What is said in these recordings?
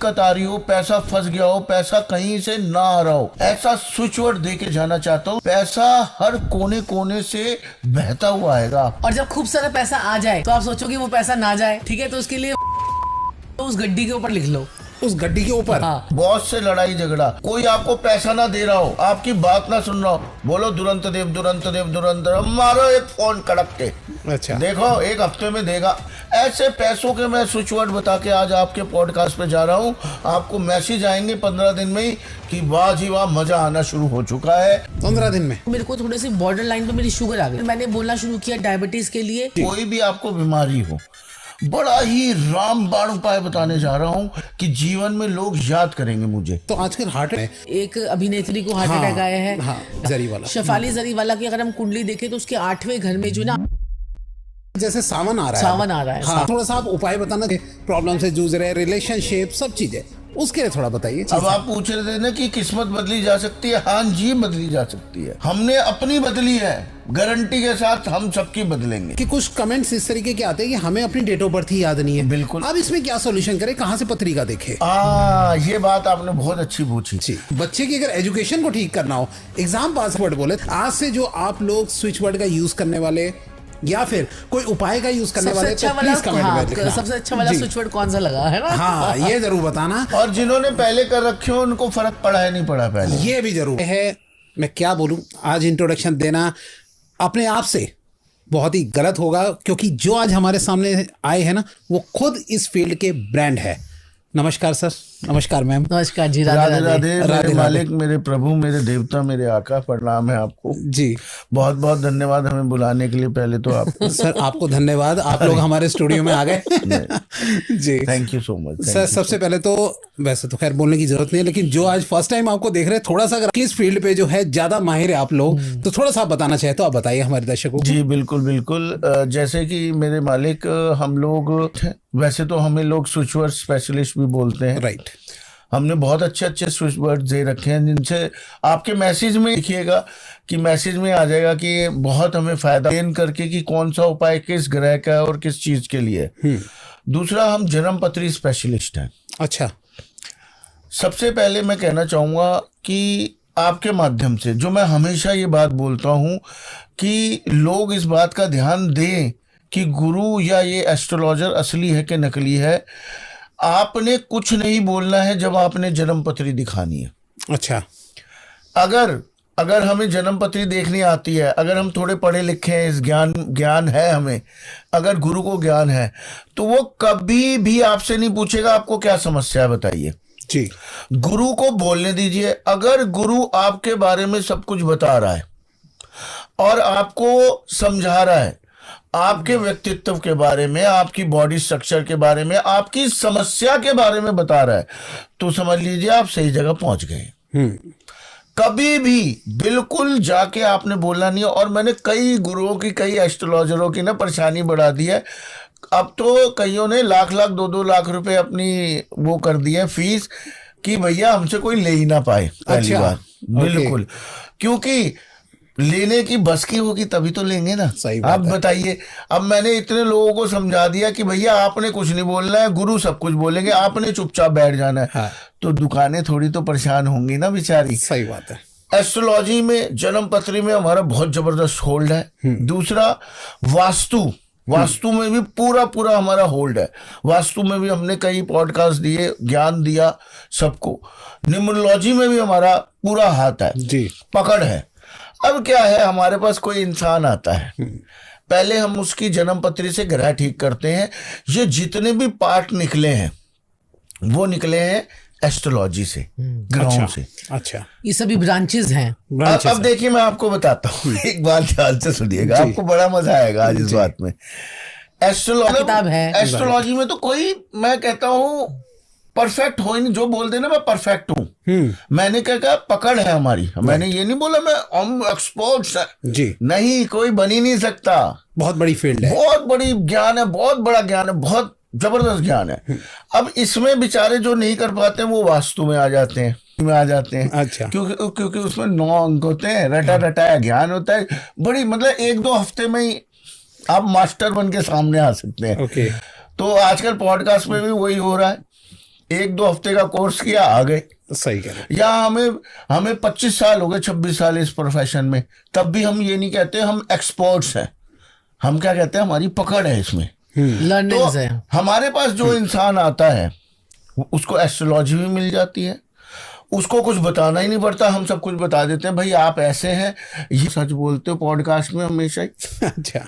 दिक्कत आ रही हो, पैसा फंस गया हो, पैसा कहीं से ना आ रहा हो, ऐसा स्विच वर्ड दे के जाना चाहता हूँ। पैसा हर कोने कोने से बहता हुआ आएगा। और जब खूब सारा पैसा आ जाए तो आप सोचोगे वो पैसा ना जाए, ठीक है, तो उसके लिए तो उस गड्डी के ऊपर लिख लो, उस गड्डी के ऊपर। हाँ। बॉस से लड़ाई झगड़ा, कोई आपको पैसा ना दे रहा हो, आपकी बात ना सुन रहा हो, बोलो दुरंत देव दुरंत देव दुरंत देव, मारो एक फोन कड़क के। अच्छा, देखो एक हफ्ते में देगा। ऐसे पैसों के मैं स्विच वर्ड बता के आज आपके पॉडकास्ट पे जा रहा हूँ। आपको मैसेज आएंगे 15 दिन में ही कि वाह जी वाह, मजा आना शुरू हो चुका है। 15 दिन में मेरे को थोड़ी सी बॉर्डर लाइन पे मेरी शुगर आ गई। मैंने बोलना शुरू किया डायबिटीज के लिए। कोई भी आपको बीमारी हो, बड़ा ही रामबाण उपाय बताने जा रहा हूँ कि जीवन में लोग याद करेंगे मुझे। तो आजकल हार्ट में एक अभिनेत्री को हार्ट अटैक आया है, हाँ, जरीवाला, शेफाली जरीवाला की अगर हम कुंडली देखें तो उसके 8वें घर में जो ना जैसे सावन आ रहा है, सावन आ रहा है। हाँ, थोड़ा सा आप उपाय बताना, प्रॉब्लम से जूझ रहे, रिलेशनशिप, सब चीजें, उसके लिए थोड़ा बताइए। अब आप पूछ रहे थे ना कि किस्मत बदली जा सकती है। हाँ जी, बदली जा सकती है। हमने अपनी बदली है, गारंटी के साथ हम सबकी बदलेंगे। कि कुछ कमेंट्स इस तरीके के आते हैं कि हमें अपनी डेट ऑफ बर्थ ही याद नहीं है। बिल्कुल। अब इसमें क्या सॉल्यूशन करें, कहाँ से पत्रिका देखें? ये बात आपने बहुत अच्छी पूछी। जी, बच्चे की अगर एजुकेशन को ठीक करना हो, एग्जाम पासवर्ड बोले, आज से जो आप लोग स्विच वर्ड का यूज करने वाले या फिर कोई उपाय का यूज करने वाले, अच्छा तो प्लीज कमेंट में लिखना। सबसे अच्छा वाला स्विच वर्ड कौन सा लगा है ना? हाँ, ये जरूर बताना। और जिन्होंने पहले कर रखे हो उनको फर्क पड़ा है नहीं पड़ा पहले, ये भी जरूर है। मैं क्या बोलूं, आज इंट्रोडक्शन देना अपने आप से बहुत ही गलत होगा, क्योंकि जो आज हमारे सामने आए हैं ना, वो खुद इस फील्ड के ब्रांड है। नमस्कार सर। नमस्कार मैम। नमस्कार जी। राधे राधे। मेरे मालिक, मेरे प्रभु, मेरे देवता, मेरे आका, प्रणाम है आपको जी। बहुत बहुत धन्यवाद हमें बुलाने के लिए। पहले तो आपको सर, आपको धन्यवाद, आप लोग हमारे स्टूडियो में आ गए। जी, thank you so much sir. सबसे पहले तो वैसे तो खैर बोलने की जरूरत नहीं है, लेकिन जो आज फर्स्ट टाइम आपको देख रहे हैं, थोड़ा सा अगर किस फील्ड पे जो है ज्यादा माहिर है आप लोग, तो थोड़ा सा बताना चाहे तो आप बताइए हमारे दर्शकों को। जी बिल्कुल बिल्कुल। जैसे कि मेरे मालिक, हम लोग वैसे तो हमें लोग स्विच वर्ड स्पेशलिस्ट भी बोलते हैं। राइट। हमने बहुत अच्छे अच्छे स्विच वर्ड दे रखे हैं, जिनसे आपके मैसेज में लिखिएगा कि मैसेज में आ जाएगा कि बहुत हमें फायदा देन करके कि कौन सा उपाय किस ग्रह का है और किस चीज के लिए है। दूसरा, हम जन्म पत्री स्पेशलिस्ट हैं। अच्छा। सबसे पहले मैं कहना चाहूंगा कि आपके माध्यम से जो मैं हमेशा ये बात बोलता हूं कि लोग इस बात का ध्यान दें कि गुरु या ये एस्ट्रोलॉजर असली है कि नकली है। आपने कुछ नहीं बोलना है जब आपने जन्म पत्री दिखानी है। अच्छा। अगर हमें जन्म पत्री देखनी आती है, अगर हम थोड़े पढ़े लिखे हैं, इस ज्ञान है हमें, अगर गुरु को ज्ञान है, तो वो कभी भी आपसे नहीं पूछेगा आपको क्या समस्या है, बताइए जी। गुरु को बोलने दीजिए। अगर गुरु आपके बारे में सब कुछ बता रहा है और आपको समझा रहा है, आपके व्यक्तित्व के बारे में, आपकी बॉडी स्ट्रक्चर के बारे में, आपकी समस्या के बारे में बता रहा है, तो समझ लीजिए आप सही जगह पहुंच गए। कभी भी बिल्कुल जाके आपने बोलना नहीं है। और मैंने कई गुरुओं की, कई एस्ट्रोलॉजरों की ना परेशानी बढ़ा दी है। अब तो कईयों ने लाख 2-2 लाख रुपए अपनी वो कर दी है फीस कि भैया हमसे कोई ले ही ना पाए। पहली बात बिल्कुल, क्योंकि लेने की बस की होगी तभी तो लेंगे ना। सही बात आप बताइए। अब मैंने इतने लोगों को समझा दिया कि भैया आपने कुछ नहीं बोलना है, गुरु सब कुछ बोलेंगे, आपने चुपचाप बैठ जाना है। हाँ। तो दुकानें थोड़ी तो परेशान होंगी ना बेचारी। सही बात है। एस्ट्रोलॉजी में, जन्म पत्री में हमारा बहुत जबरदस्त होल्ड है। दूसरा, वास्तु में भी पूरा हमारा होल्ड है। वास्तु में भी हमने कई पॉडकास्ट दिए, ज्ञान दिया सबको। न्यूमरोलॉजी में भी हमारा पूरा हाथ है जी, पकड़ है। अब क्या है, हमारे पास कोई इंसान आता है, पहले हम उसकी जन्म पत्री से ग्रह ठीक करते हैं। ये जितने भी पार्ट निकले हैं वो निकले हैं एस्ट्रोलॉजी से, ग्रहों से। अच्छा। ये सभी ब्रांचेस हैं। अब देखिए मैं आपको बताता हूँ, एक बात ध्यान से सुनिएगा, आपको बड़ा मजा आएगा आज इस बात में। किताब है एस्ट्रोलॉजी में तो कोई, मैं कहता हूँ परफेक्ट हो ही नहीं। जो बोल देना मैं परफेक्ट हूँ, मैंने क्या कहा, पकड़ है हमारी। मैंने ये नहीं बोला मैं हम एक्सपर्ट्स है जी, नहीं, कोई बन ही नहीं सकता। बहुत बड़ी फील्ड है, बहुत बड़ी ज्ञान है, बहुत बड़ा ज्ञान है, बहुत जबरदस्त ज्ञान है। अब इसमें बेचारे जो नहीं कर पाते वो वास्तु में आ जाते हैं। अच्छा। क्योंकि उसमें 9 अंक होते हैं, रटाया ज्ञान होता है। बड़ी मतलब 1-2 हफ्ते में ही आप मास्टर बन के सामने आ सकते हैं। ओके। तो आजकल पॉडकास्ट में भी वही हो रहा है 1-2 हफ्ते का कोर्स किया, आ गए। सही कह रहे हैं। या हमें 25 साल हो गए, 26 साल इस प्रोफेशन में, तब भी हम ये नहीं कहते हम एक्सपर्ट्स हैं। हम क्या कहते हैं, हमारी पकड़ है इसमें। लर्निंग्स है। हमारे पास जो इंसान आता है उसको एस्ट्रोलॉजी भी मिल जाती है, उसको कुछ बताना ही नहीं पड़ता, हम सब कुछ बता देते हैं। भाई आप ऐसे हैं, ये सच बोलते हो पॉडकास्ट में हमेशा ही। अच्छा।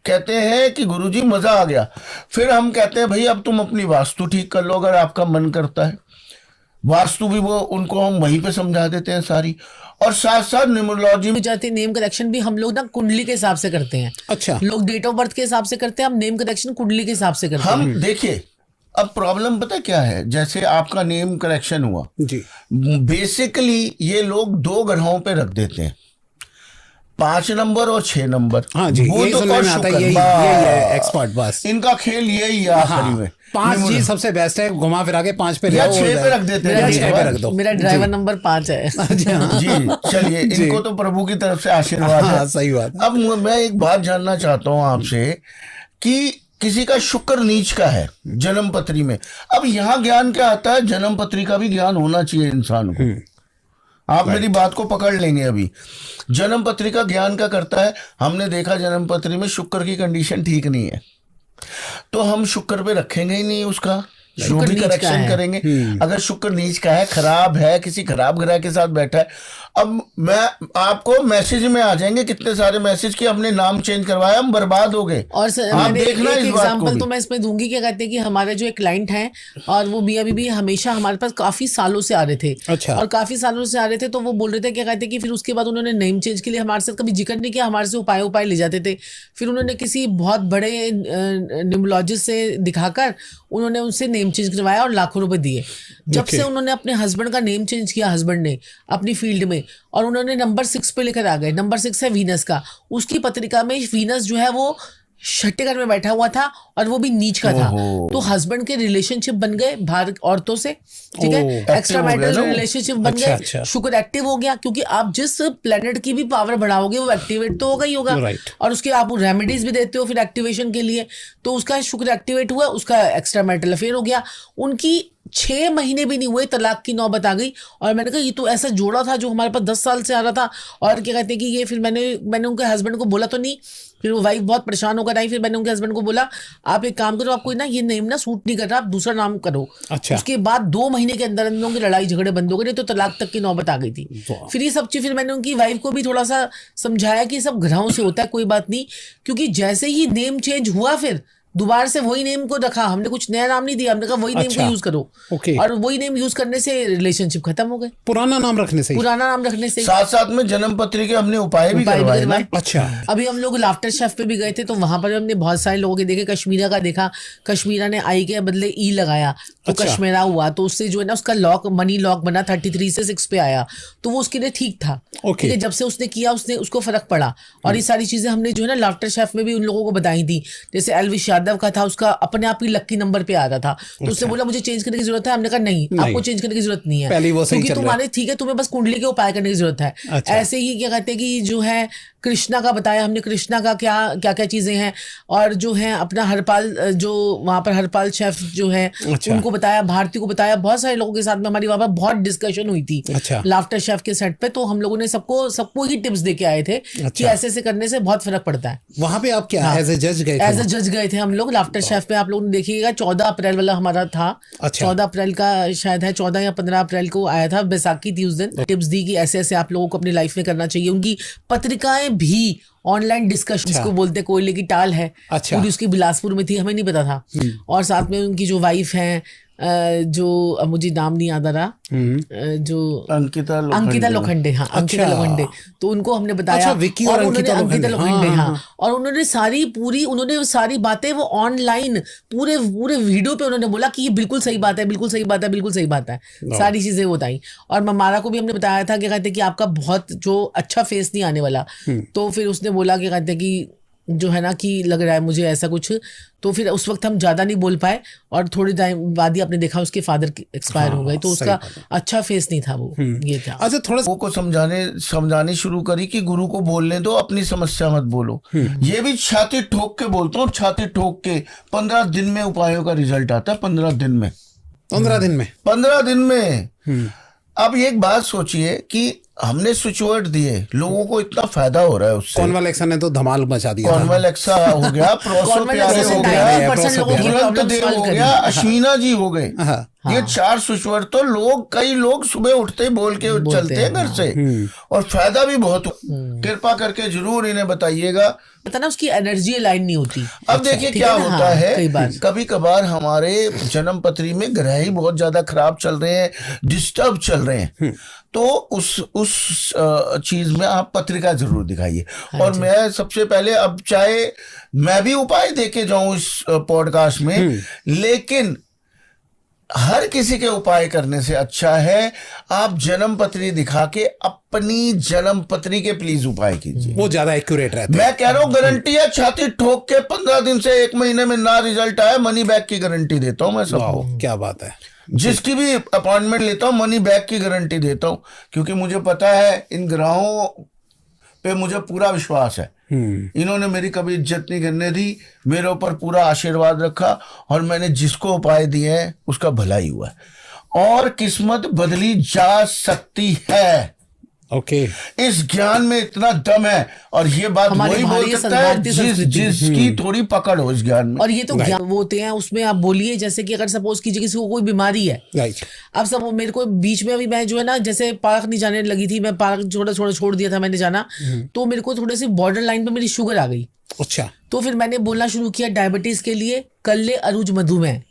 कहते हैं कि गुरुजी मजा आ गया। फिर हम कहते हैं भाई अब तुम अपनी वास्तु ठीक कर लो अगर आपका मन करता है। वास्तु भी वो उनको हम वहीं पे समझा देते हैं सारी, और साथ साथ न्यूमरोलॉजी में जाते नेम करेक्शन भी हम लोग ना कुंडली के हिसाब से करते हैं। अच्छा। लोग डेट ऑफ बर्थ के हिसाब से करते हैं, हम नेम करेक्शन कुंडली के हिसाब से करते हैं। हम देखिए, अब प्रॉब्लम पता क्या है, जैसे आपका नेम करेक्शन हुआ जी, बेसिकली ये लोग 2 ग्रहों पे रख देते हैं, 5 नंबर और 6 नंबर। हाँ जी, वो यही तो सुनने और में आता है, शुक्र, यही है एक्सपर्ट बस। इनका खेल यही है आखिरी में। 5 जी सबसे बेस्ट है, घुमा फिरा के 5 पे ले या आओ, 6 पे रख देते हैं, या 6 पे रख दो। मेरा ड्राइवर नंबर 5 है। जी चलिए, इनको तो प्रभु की तरफ से आशीर्वाद है। हाँ, सही बात। अब मैं एक बात जानना चाहता हूं आपसे कि किसी का शुक्र नीच का है जन्म पत्री में। अब यहाँ ज्ञान क्या आता है, जन्म पत्री का भी ज्ञान होना चाहिए इंसान को। आप मेरी बात को पकड़ लेंगे। अभी जन्म पत्री का ज्ञान क्या करता है, हमने देखा जन्म पत्री में शुक्र की कंडीशन ठीक नहीं है, तो हम शुक्र पे रखेंगे ही नहीं उसका, जो भी करेक्शन करेंगे। अगर शुक्र नीच का है, खराब है, किसी खराब ग्रह के साथ बैठा है, अब मैं आपको मैसेज में आ जाएंगे कितने सारे मैसेज कि हमने नाम चेंज करवाया, हम बर्बाद हो गए। और आप देखना एक इस बात को एग्जांपल भी। तो मैं इसमें दूंगी, क्या कहते हैं कि हमारे जो एक क्लाइंट हैं और वो मियां बीबी हमेशा हमारे पास काफी सालों से आ रहे थे। अच्छा। और काफी सालों से आ रहे थे, तो वो बोल रहे थे, क्या कहते हैं कि फिर उसके बाद उन्होंने नेम चेंज के लिए हमारे साथ कभी जिक्र नहीं किया, हमारे से उपाय ले जाते थे। फिर उन्होंने किसी बहुत बड़े न्यूमरोलॉजिस्ट से दिखाकर उन्होंने उनसे नेम चेंज करवाया और लाखों रुपए दिए। जब से उन्होंने अपने हस्बैंड का नेम चेंज किया, हस्बैंड ने अपनी फील्ड में, और उन्होंने नंबर 6 पे लेकर आ गए। नंबर 6 है वीनस का। उसकी पत्रिका में वीनस जो है वो 6ठे घर में बैठा हुआ था और वो भी नीच का था। तो हस्बैंड के रिलेशनशिप बन गए बाहर औरतों से, ठीक है, एक्स्ट्रा मैरिटल रिलेशनशिप बन गए। अच्छा। शुक्र एक्टिव हो गया, क्योंकि आप जिस प्लेनेट की भी पावर बढ़ाओगे वो एक्टिवेट तो होगा ही होगा। और उसके आप रेमेडीज भी देते हो फिर एक्टिवेशन के लिए, तो उसका शुक्र एक्टिवेट हुआ, उसका एक्स्ट्रा मैरिटल अफेयर हो गया। उनकी 6 महीने भी नहीं हुए, तलाक की नौबत आ गई। और मैंने कहा ये तो ऐसा जोड़ा था जो हमारे पास 10 साल से आ रहा था। और क्या कहते हैं कि ये, फिर मैंने उनके हस्बैंड को बोला तो नहीं, फिर वो वाइफ बहुत परेशान होकर आई। फिर मैंने उनके हस्बैंड को बोला आप एक काम करो, आपको ना ये नेम ना सूट नहीं कर रहा, आप दूसरा नाम करो। अच्छा। उसके बाद 2 महीने के अंदर अंदर उनकी लड़ाई झगड़े बंद हो गए, तो तलाक तक की नौबत आ गई थी। फिर ये सब चीज, फिर मैंने उनकी वाइफ को भी थोड़ा सा समझाया कि सब ग्रहों से होता है, कोई बात नहीं। क्योंकि जैसे ही नेम चेंज हुआ, फिर दोबारा से वही नेम को रखा, हमने कुछ नया नाम नहीं दिया, हमने कहा वही नेम को यूज करो। और वही नेम यूज करने से रिलेशनशिप खत्म हो गए, पुराना नाम रखने से। साथ साथ में जन्म पत्री के हमने उपाय भी करवाए। अच्छा। अभी हम लोग लाफ्टर शेफ पे भी गए थे, तो वहां पर हमने बहुत सारे लोगों के देखे। कश्मीरा का देखा, कश्मीरा ने आई के बदले ई लगाया तो कश्मीरा हुआ, तो उससे जो है ना उसका लॉक, मनी लॉक बना, 33 से 6 पे आया, तो वो उसके लिए ठीक था। ठीक है, जब से उसने किया उसको फर्क पड़ा। और ये सारी चीजें हमने जो है ना लाफ्टर शेफ में भी उन लोगों को बताई थी। जैसे एलविश यादव का था, उसका अपने आप ही लकी नंबर पे आ रहा था, तो उसने बोला मुझे चेंज करने की जरूरत है। हमने कहा नहीं, आपको चेंज करने की जरूरत नहीं है, क्योंकि तुम्हारे ठीक है, तुम्हें बस कुंडली के उपाय करने की जरूरत है। ऐसे ही क्या कहते हैं कि जो है कृष्णा का बताया हमने, कृष्णा का क्या क्या चीजें हैं। और जो है अपना हरपाल, जो वहां पर हरपाल शेफ जो है, उनको बताया, भारती को बताया, बहुत सारे लोगों के साथ में हमारी वहां पर बहुत डिस्कशन हुई थी लाफ्टर शेफ के सेट पे। तो हम लोगों ने सबको ही टिप्स दे के आए थे कि ऐसे ऐसे करने से बहुत फर्क पड़ता है। वहां पे आप क्या एज ए जज गए थे? एज ए जज गए थे हम लोग लाफ्टर शेफ पे। आप लोगों ने देखिएगा 14 अप्रैल वाला हमारा था। 14 अप्रैल का शायद है, 14 या 15 अप्रैल को आया था, बैसाखी थी उस दिन। टिप्स दी कि ऐसे ऐसे आप लोगों को अपनी लाइफ में करना चाहिए। उनकी पत्रिकाएं भी ऑनलाइन डिस्कशन को बोलते, कोयले की टाल है पूरी उसकी बिलासपुर में थी, हमें नहीं पता था। और साथ में उनकी जो वाइफ है, जो मुझे नाम नहीं याद आ रहा, जो अंकिता लोखंडे। हाँ, अंकिता लोखंडे, तो उनको हमने बताया। विकी और अंकिता लोखंडे। हाँ, और उन्होंने सारी बातें वो ऑनलाइन पूरे वीडियो पे उन्होंने बोला कि ये बिल्कुल सही बात है, बिल्कुल सही बात है, बिल्कुल सही बात है। सारी चीजें बताई। और ममारा को भी हमने बताया था कि कहते कि आपका बहुत जो अच्छा फेस नहीं आने वाला। तो फिर उसने बोला कि कहते कि जो है ना कि लग रहा है मुझे ऐसा कुछ। तो फिर उस वक्त हम ज्यादा नहीं बोल पाए, और थोड़ी टाइम बाद ही आपने देखा उसके फादर एक्सपायर हो गए, तो उसका अच्छा फेस नहीं था वो, ये था। अच्छा, थोड़ा को समझाने शुरू करी कि गुरु को बोलने दो, अपनी समस्या मत बोलो। ये भी छाती ठोक के बोलता हूँ, छाती ठोक के। 15 दिन में उपायों का रिजल्ट आता है, 15 दिन में। 15 दिन में 15 दिन में। अब एक बात सोचिए कि हमने स्विच वर्ड दिए, लोगों को इतना फायदा हो रहा है उससे। कॉन्वालेक्सा ने तो धमाल मचा दिया था। कॉन्वालेक्सा हो गया, प्रोसो प्यारे हो गया, 90% लोगों की तुरंत प्रॉब्लम देव सॉल्व हो कर गया, दी। अश्विना जी हो गए। हाँ। ये 4 स्विच वर्ड तो कई लोग सुबह उठते ही बोल के चलते हैं घर से, और फायदा भी बहुत। कृपा करके जरूर इन्हें बताइएगा। पता ना उसकी एनर्जी अलाइन नहीं होती। अब देखिए ठीक क्या है ना? होता हाँ, है, कई बार कभी कभार हमारे जन्म पत्री में ग्रह ही बहुत ज्यादा खराब चल रहे हैं, डिस्टर्ब चल रहे हैं, तो उस चीज में आप पत्रिका जरूर दिखाइए। और मैं सबसे पहले, अब चाहे मैं भी उपाय देके जाऊं इस पॉडकास्ट में, लेकिन हर किसी के उपाय करने से अच्छा है आप जन्म पत्री दिखा के अपनी जन्म पत्री के प्लीज उपाय कीजिए। वो ज्यादा एक्यूरेट रहते हैं। मैं कह रहा हूं, गारंटी है, छाती ठोक के 15 दिन से 1 महीने में ना रिजल्ट आया, मनी बैक की गारंटी देता हूं मैं सबको। वाह, क्या बात है। जिसकी भी अपॉइंटमेंट लेता हूं मनी बैक की गारंटी देता हूं, क्योंकि मुझे पता है इन ग्रहों पे मुझे पूरा विश्वास है। इन्होंने मेरी कभी इज्जत नहीं करने दी, मेरे ऊपर पूरा आशीर्वाद रखा, और मैंने जिसको उपाय दिए हैं उसका भला ही हुआ है, और किस्मत बदली जा सकती है। ओके। इस ज्ञान में इतना दम है, और ये बात हमारे वही बोल भारतीय सकता है भारतीय संस्कृति। जिसकी थोड़ी पकड़ हो इस ज्ञान में। और ये तो ज्ञान वो होते हैं, उसमें आप बोलिए, जैसे कि अगर सपोज कीजिए किसी को कोई बीमारी है, राइट। अब सब मेरे को बीच में अभी मैं जो है ना, जैसे पार्क नहीं जाने लगी थी, मैं पार्क छोड़ दिया था मैंने जाना, तो मेरे को थोड़े से बॉर्डर लाइन पे मेरी शुगर आ गई। अच्छा। तो फिर मैंने बोलना शुरू किया डायबिटीज के लिए कल्ले अरुज मधुमेह।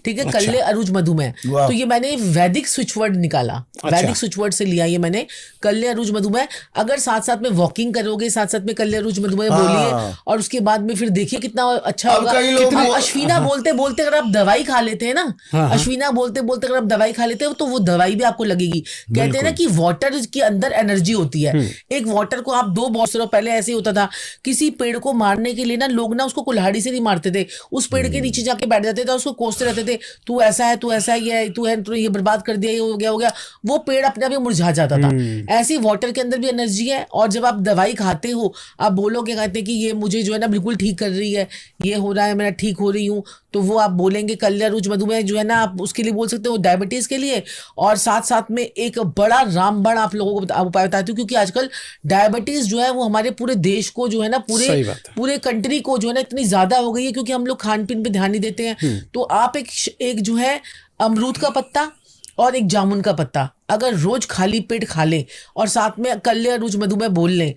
ठीक है, कल्ले अरुज मधुमेह। वाह। तो ये मैंने वैदिक स्विच वर्ड निकाला, अच्छा। वैदिक स्विच वर्ड से लिया ये मैंने, कल्ले अरुज मधुमेह। अगर साथ साथ में वॉकिंग करोगे, साथ साथ में कल्ले अरुज मधुमेह बोलिए, और उसके बाद में फिर देखिए कितना अच्छा अब होगा। कई लोग अब अश्विना बोलते बोलते अगर आप दवाई खा लेते हैं ना, अश्विना बोलते बोलते अगर आप दवाई खा लेते हो, तो वो दवाई भी आपको लगेगी। कहते हैं ना कि वाटर के अंदर एनर्जी होती है। एक वाटर को आप 2 बॉटल, पहले ऐसे ही होता था, किसी पेड़ को मारने के लिए ना लोग ना उसको कुल्हाड़ी से नहीं मारते थे, उस पेड़ के नीचे जाके बैठ जाते थे, उसको कोसते रहते थे, तू ऐसा है, तू ऐसा है, ये बर्बाद कर दिया, ये हो गया। वो पेड़ अपने आप ही मुरझा जाता था। ऐसे वाटर के अंदर भी एनर्जी है, और जब आप दवाई खाते हो, आप बोलोगे, कहते हैं कि ये मुझे जो है ना बिल्कुल ठीक कर रही है, ये हो रहा है, मैं ठीक हो रही हूँ, तो वो आप बोलेंगे कल्ले अरुज मधुमेह जो है ना, आप उसके लिए बोल सकते हो, डायबिटीज के लिए। और साथ साथ में एक बड़ा रामबाण आप लोगों को उपाय बताती हूँ, क्योंकि आजकल डायबिटीज जो है वो हमारे पूरे देश को जो है ना, पूरे कंट्री को जो है ना इतनी ज्यादा हो गई है, क्योंकि हम लोग खान पीन पे ध्यान नहीं देते हैं। तो आप एक जो है अमरूद का पत्ता और एक जामुन का पत्ता अगर रोज खाली पेट खा लें, और साथ में कल्ले अरुज मधुमेह बोल लें,